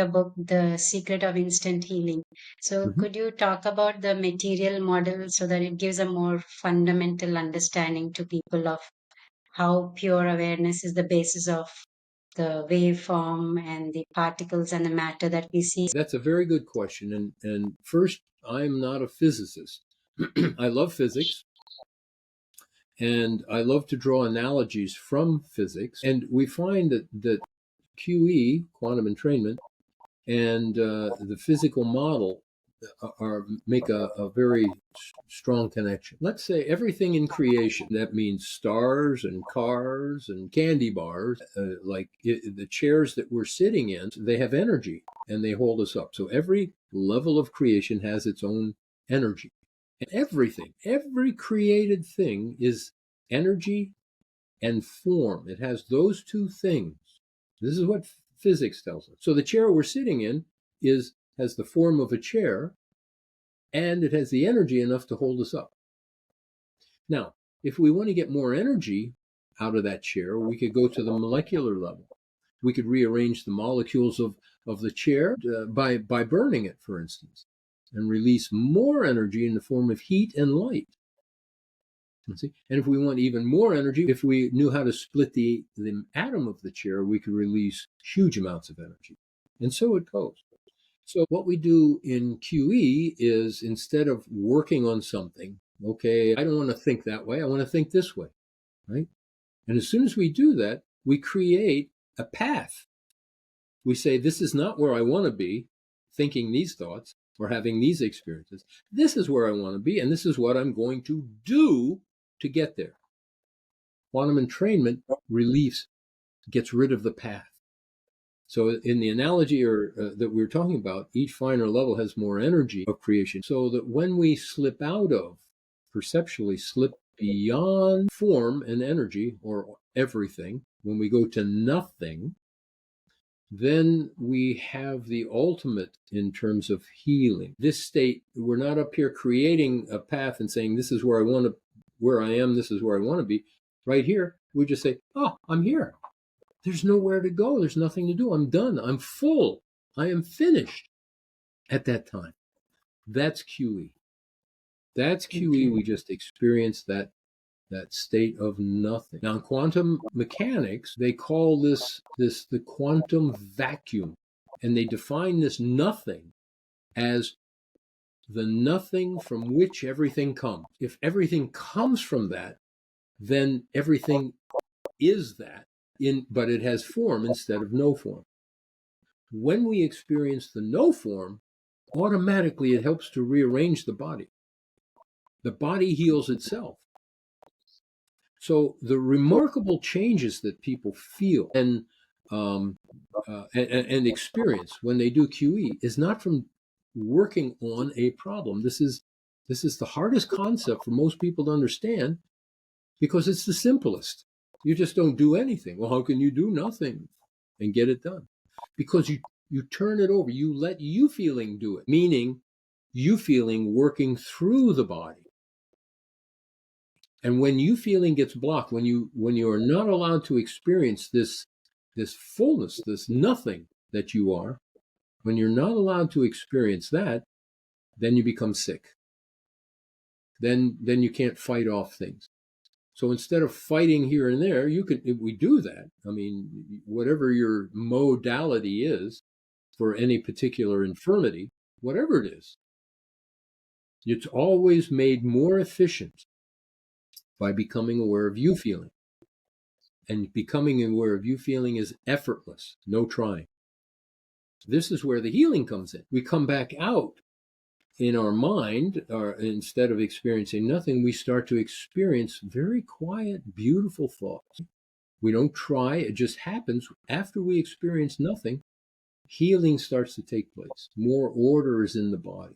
book, The Secret of Instant Healing. So, Mhm. could you talk about the material model so that it gives a more fundamental understanding to people of how pure awareness is the basis of the waveform and the particles and the matter that we see? That's a very good question. And first, I'm not a physicist. I love physics and I love to draw analogies from physics. And we find that QE, quantum entrainment, and the physical model make a very strong connection. Let's say everything in creation, that means stars and cars and candy bars, the chairs that we're sitting in, they have energy and they hold us up. So every level of creation has its own energy. And everything, every created thing is energy and form. It has those two things. This is what physics tells us. So the chair we're sitting in has the form of a chair, and it has the energy enough to hold us up. Now, if we want to get more energy out of that chair, we could go to the molecular level. We could rearrange the molecules of the chair by burning it, for instance, and release more energy in the form of heat and light. See? And if we want even more energy, if we knew how to split the atom of the chair, we could release huge amounts of energy. And so it goes. So what we do in QE is, instead of working on something, okay, I don't want to think that way, I want to think this way, right? And as soon as we do that, we create a path. We say, this is not where I want to be, thinking these thoughts or having these experiences. This is where I want to be, and this is what I'm going to do to get there. Quantum entrainment gets rid of the path. So in the analogy that we were talking about, each finer level has more energy of creation. So that when we slip out of, perceptually slip beyond form and energy or everything, when we go to nothing, then we have the ultimate in terms of healing. This state, we're not up here creating a path and saying, this is where I am, this is where I want to be. Right here, we just say, oh, I'm here. There's nowhere to go. There's nothing to do. I'm done. I'm full. I am finished at that time. That's QE. That's QE. We just experience that state of nothing. Now, in quantum mechanics, they call this the quantum vacuum. And they define this nothing as the nothing from which everything comes. If everything comes from that, then everything is that, but it has form instead of no form. When we experience the no form, automatically it helps to rearrange the body. The body heals itself. So the remarkable changes that people feel and experience when they do QE is not from working on a problem. This is the hardest concept for most people to understand because it's the simplest. You just don't do anything. Well, how can you do nothing and get it done? Because you turn it over. You let Eufeeling do it, meaning Eufeeling working through the body. And when Eufeeling gets blocked, when you are not allowed to experience this fullness, this nothing that you are, when you're not allowed to experience that, then you become sick. Then you can't fight off things. So instead of fighting here and there, we do that. I mean, whatever your modality is for any particular infirmity, whatever it is, it's always made more efficient by becoming aware of Eufeeling. And becoming aware of Eufeeling is effortless, no trying. This is where the healing comes in. We come back out in our mind, or instead of experiencing nothing, we start to experience very quiet, beautiful thoughts. We don't try, it just happens. After we experience nothing, healing starts to take place. More order is in the body.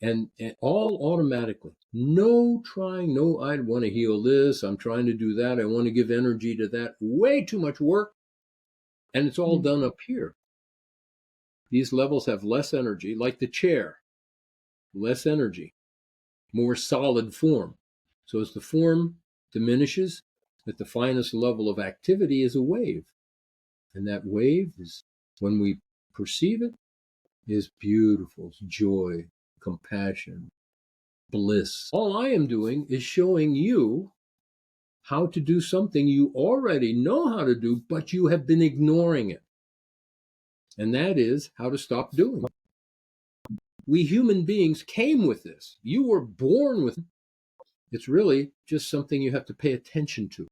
And all automatically. No trying, no, I want to heal this, I'm trying to do that, I want to give energy to that. Way too much work. And it's all done up here. These levels have less energy, like the chair. Less energy, more solid form. So as the form diminishes, at the finest level of activity is a wave. And that wave is when we perceive it, is beautiful. It's joy, compassion, bliss. All I am doing is showing you how to do something you already know how to do, but you have been ignoring it. And that is how to stop doing it. We human beings came with this. You were born with it. It's really just something you have to pay attention to,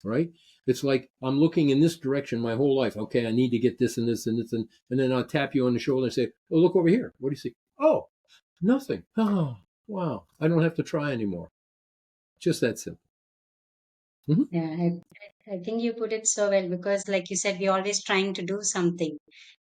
right? It's like I'm looking in this direction my whole life. Okay, I need to get this and this and this. And then I'll tap you on the shoulder and say, oh, look over here. What do you see? Oh, nothing. Oh, wow. I don't have to try anymore. Just that simple. Mm-hmm. Yeah, I think you put it so well because, like you said, we're always trying to do something.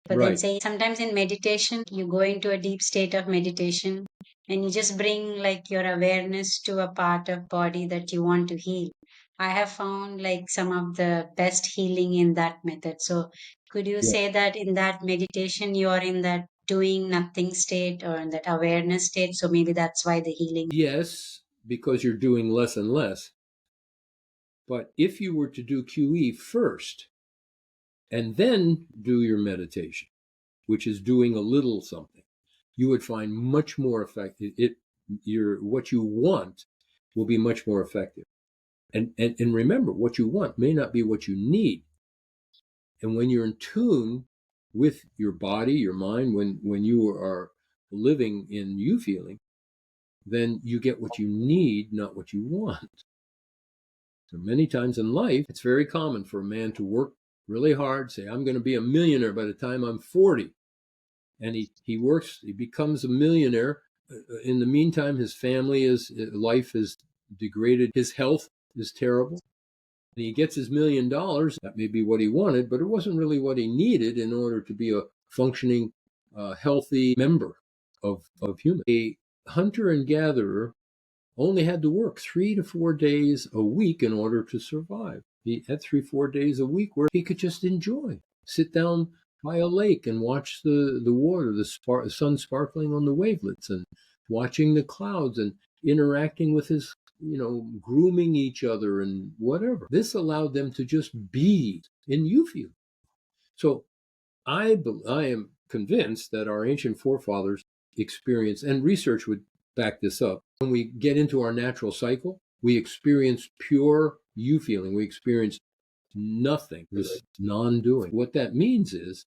But then, Right. say, sometimes in meditation, you go into a deep state of meditation and you just bring like your awareness to a part of body that you want to heal. I have found like some of the best healing in that method. So, could you Yeah. say that in that meditation, you are in that doing nothing state or in that awareness state? So, maybe that's why the healing. Yes, because you're doing less and less. But if you were to do QE first and then do your meditation, which is doing a little something, you would find much more effective. What you want will be much more effective. And remember, what you want may not be what you need. And when you're in tune with your body, your mind, when you are living in Eufeeling, then you get what you need, not what you want. So many times in life, it's very common for a man to work really hard, say, I'm going to be a millionaire by the time I'm 40. And he works, he becomes a millionaire. In the meantime, his life is degraded. His health is terrible. And he gets his $1,000,000. That may be what he wanted, but it wasn't really what he needed in order to be a functioning, healthy member of human. A hunter and gatherer only had to work 3 to 4 days a week in order to survive. He had 3, 4 days a week where he could just enjoy, sit down by a lake and watch the water, the sun sparkling on the wavelets, and watching the clouds and interacting with his, grooming each other and whatever. This allowed them to just be in Eufeeling. So I am convinced that our ancient forefathers experienced, and research would back this up, when we get into our natural cycle, we experience pure Eufeeling. We experience nothing, this non-doing. What that means is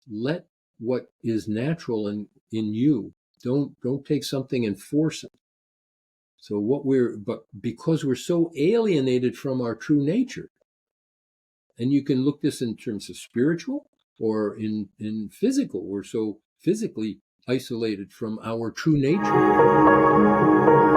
let what is natural in you. Don't take something and force it. So but because we're so alienated from our true nature, and you can look this in terms of spiritual or in physical, we're so physically isolated from our true nature.